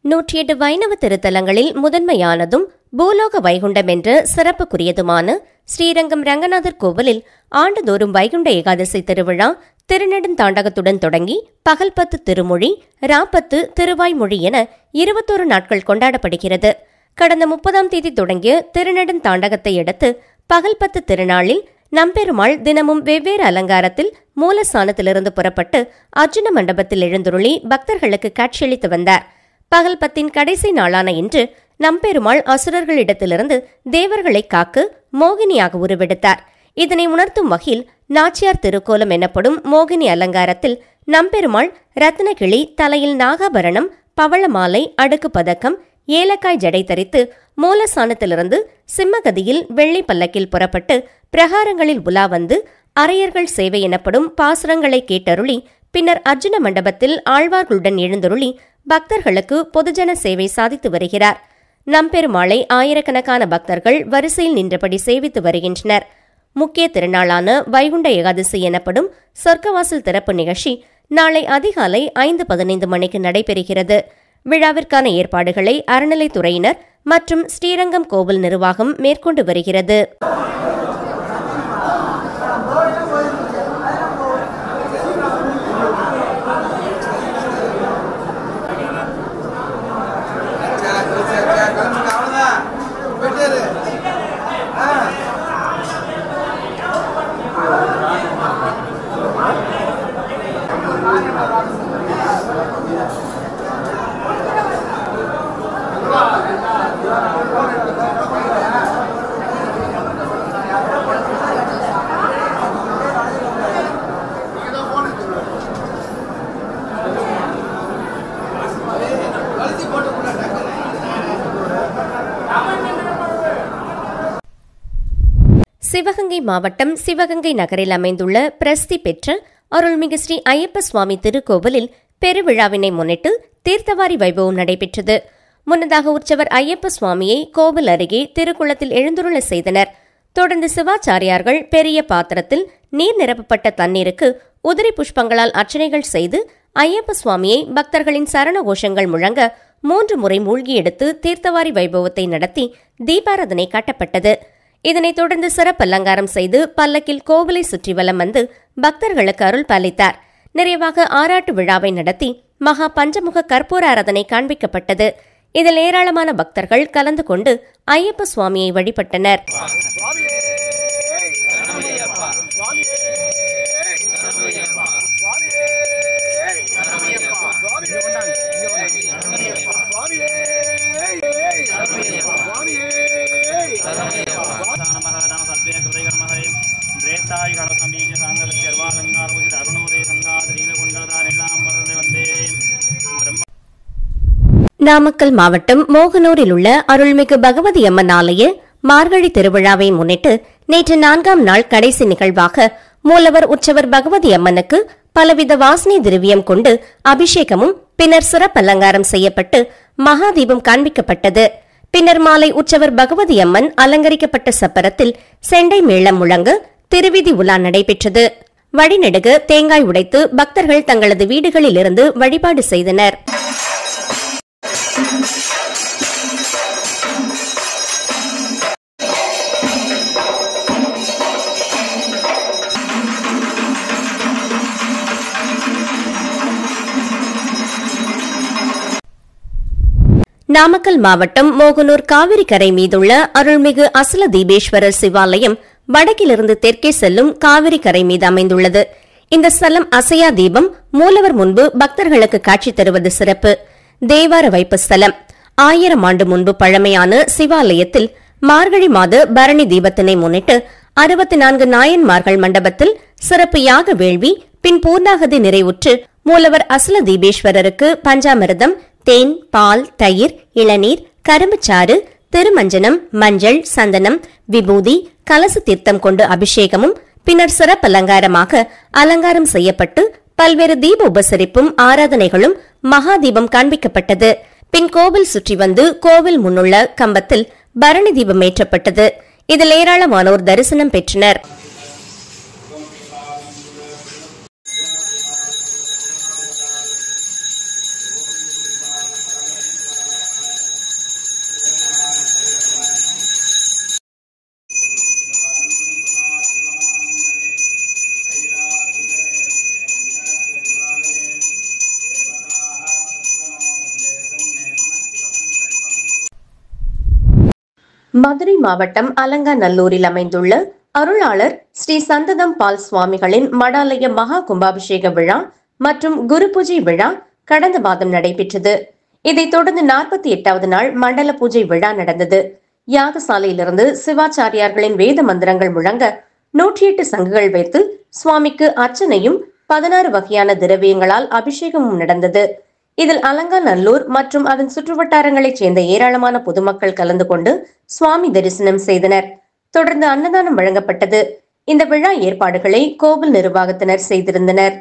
108 வைணவ திருத்தலங்களில் முதன்மையானதும் பூலோக வைகுண்டம் என்ற சிறப்புக்குரியதுமான ஸ்ரீரங்கம் ரங்கநாதர் கோவிலில் ஆண்டுதோறும் வைகுண்ட ஏகாதசி திருவிழா திருநெடுந்தாண்டகத்துடன் தொடங்கி பகல் 10 திருமொழி, ராப்பத்து திருவாய்மொழி என 21 நாட்கள் கொண்டாடப்படுகிறது. கடந்த 30ஆம் தேதி தொடங்கிய திருநெடுந்தாண்டகத்தை அடுத்து பகல் 10 திருநாளில் நம்பெருமாள் தினமும் வெவ்வேறு அலங்காரத்தில் மூலஸ்தானத்திலிருந்து புறப்பட்டு அர்ஜுன மண்டபத்தில் எழுந்துருளி பக்தர்களுக்கு காட்சியளித்து வந்தார். பகல் 10 கடைசி நாளான இன்று நம்பெருமாள் அசுரர்களிடத்திலிருந்து தேவர்களை காக்க மோகினியாக உருவெடுத்தார். இதனை உணர்த்தும் வகையில் நாச்சியார் திருக்கோலம் எனப்படும் மோகினி அலங்காரத்தில் நம்பெருமாள் ரத்னகிளி, தலையில் நாகாபரணம், பவளமாலை, அடுக்கு பதக்கம், ஏலக்காய் ஜடை தரித்து மூலஸ்தானத்திலிருந்து சிம்மகதியில் வெள்ளி பல்லக்கில் புறப்பட்டு பிரகாரங்களில் உலா வந்து அரையர்கள் சேவை எனப்படும் பாசுரங்களை கேட்டருளி பின்னர் அர்ஜுன மண்டபத்தில் ஆழ்வார்களுடன் எழுந்தருளி பக்தர்களுக்கு பொதுஜன சேவை சாதித்து வருகிறார். நம்பெருமாளை ஆயிரக்கணக்கான பக்தர்கள் வரிசையில் நின்றபடி சேவித்து வருகின்றனர். முக்கிய திருநாளான வைகுண்ட ஏகாதசி எனப்படும் சொர்க்கவாசல் திறப்பு நிகழ்ச்சி நாளை அதிகாலை 5:15 மணிக்கு நடைபெறுகிறது. விழாவிற்கான ஏற்பாடுகளை அறநிலைத்துறையினர் மற்றும் ஸ்ரீரங்கம் கோவில் நிர்வாகம் மேற்கொண்டு வருகிறது. சிவகங்கை மாவட்டம் சிவகங்கை நகரில் அமைந்துள்ள பிரசித்தி பெற்ற அருள்மிகு ஸ்ரீ ஐயப்ப சுவாமி திருக்கோவிலில் பெருவிழாவினை முன்னிட்டு தீர்த்தவாரி வைபவம் நடைபெற்றது. முன்னதாக உற்சவர் ஐயப்ப சுவாமியை கோவில் அருகே திருக்குளத்தில் எழுந்துருள செய்தனர். தொடர்ந்து சிவாச்சாரியார்கள் பெரிய பாத்திரத்தில் நீர் நிரப்பப்பட்ட தண்ணீருக்கு உதிரி புஷ்பங்களால் அர்ச்சனைகள் செய்து ஐயப்ப சுவாமியை பக்தர்களின் சரண கோஷங்கள் முழங்க 3 முறை மூழ்கி எடுத்து தீர்த்தவாரி வைபவத்தை நடத்தி தீபாராதனை காட்டப்பட்டது. இதனைத் தொடர்ந்து சிறப்பு அலங்காரம் செய்து பல்லக்கில் கோவிலை சுற்றி வலம் வந்து பக்தர்களுக்கு அருள் பாலித்தார். நிறைவாக ஆராட்டு விழாவை நடத்தி மகா பஞ்சமுக கற்பூர ஆராதனை காண்பிக்கப்பட்டது. இதில் ஏராளமான பக்தர்கள் கலந்து கொண்டு ஐயப்ப சுவாமியை வழிபட்டனர். நாமக்கல் மாவட்டம் மோகனூரில் உள்ள அருள்மிகு பகவதி அம்மன் ஆலய மார்கழி திருவிழாவை முன்னிட்டு நேற்று 4ஆம் நாள் கடைசி நிகழ்வாக மூலவர் உற்சவர் பகவதி அம்மனுக்கு பலவித வாசனை திரவியம் கொண்டு அபிஷேகமும் பின்னர் சிறப்பு அலங்காரம் செய்யப்பட்டு மகாதீபம் காண்பிக்கப்பட்டது. பின்னர் மாலை உற்சவர் பகவதி அம்மன் அலங்கரிக்கப்பட்ட சப்பரத்தில் செண்டை மேளம் முழங்க திருவிதி உலா நடைபெற்றது. வழிநெடுக தேங்காய் உடைத்து பக்தர்கள் தங்களது வீடுகளிலிருந்து வழிபாடு செய்தனர். நாமக்கல் மாவட்டம் மோகனூர் காவிரி கரை மீதுள்ள அருள்மிகு அசல தீபேஸ்வரர் சிவாலயம் வடக்கிலிருந்து தெற்கே செல்லும் காவிரி கரை மீது அமைந்துள்ளது. இந்த ஸ்தலம் அசையா தீபம் மூலவர் முன்பு பக்தர்களுக்கு காட்சி தருவது சிறப்பு. தேவார வைப்பு ஸ்தலம். 1000 ஆண்டு முன்பு பழமையான சிவாலயத்தில் மார்கழி மாத பரணி தீபத்தினை முன்னிட்டு 64 நாயன்மார்கள் மண்டபத்தில் சிறப்பு யாக வேள்வி பின் பூர்ணாகதி நிறைவுற்று மூலவர் அசல தீபேஸ்வரருக்கு பஞ்சாமிர்தம், தேன், பால், தயிர், இளநீர், கரும்புச்சாறு, திருமஞ்சனம், மஞ்சள், சந்தனம், விபூதி, கலச தீர்த்தம் கொண்டு அபிஷேகமும் பின்னர் சிறப்பு அலங்காரமாக அலங்காரம் செய்யப்பட்டு பல்வேறு தீப உபசரிப்பும் ஆராதனைகளும் மகாதீபம் காண்பிக்கப்பட்டது. பின் கோவில் சுற்றி வந்து கோவில் முன்னுள்ள கம்பத்தில் பரணி தீபம் ஏற்றப்பட்டது. இதில் ஏராளமானோர் தரிசனம் பெற்றனர். மதுரை மாவட்டம் அலங்காநல்லூரில் அமைந்துள்ள அருளாளர் ஸ்ரீ சந்ததம் பால் சுவாமிகளின் மடாலய மகா கும்பாபிஷேக விழா மற்றும் குரு பூஜை விழா கடந்த மாதம் நடைபெற்றது. இதைத் தொடர்ந்து 48வது நாள் மண்டல பூஜை விழா நடந்தது. யாகசாலையிலிருந்து சிவாச்சாரியார்களின் வேத மந்திரங்கள் முழங்க 108 சங்குகள் வைத்து சுவாமிக்கு அர்ச்சனையும் 16 வகையான திரவியங்களால் அபிஷேகமும் நடந்தது. இதில் அலங்காநல்லூர் மற்றும் அதன் சுற்றுவட்டாரங்களைச் சேர்ந்த ஏராளமான பொதுமக்கள் கலந்து கொண்டு சுவாமி தரிசனம் செய்தனர். தொடர்ந்து அன்னதானம் வழங்கப்பட்டது. இந்த விழா ஏற்பாடுகளை கோவில் நிர்வாகத்தினர் செய்திருந்தனர்.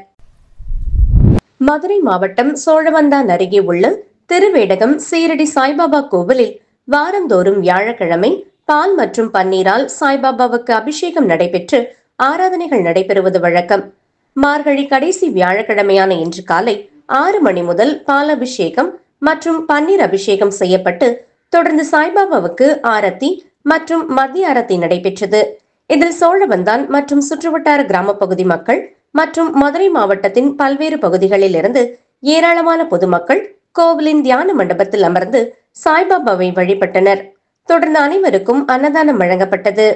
மதுரை மாவட்டம் சோழவந்தான் அருகே உள்ள திருவேடகம் சீரடி சாய்பாபா கோவிலில் வாரந்தோறும் வியாழக்கிழமை பால் மற்றும் பன்னீரால் சாய்பாபாவுக்கு அபிஷேகம் நடைபெற்று ஆராதனைகள் நடைபெறுவது வழக்கம். மார்கழி கடைசி வியாழக்கிழமையான இன்று காலை 6 மணி முதல் பால் அபிஷேகம் மற்றும் பன்னீர் அபிஷேகம் செய்யப்பட்டு தொடர்ந்து சாய்பாபாவுக்கு ஆரத்தி மற்றும் மத்திய ஆரத்தி நடைபெற்றது. இதில் சோழவந்தான் மற்றும் சுற்றுவட்டார கிராம பகுதி மக்கள் மற்றும் மதுரை மாவட்டத்தின் பல்வேறு பகுதிகளில் இருந்து ஏராளமான பொதுமக்கள் கோவிலின் தியான மண்டபத்தில் அமர்ந்து சாய்பாபாவை வழிபட்டனர். தொடர்ந்து அனைவருக்கும் அன்னதானம் வழங்கப்பட்டது.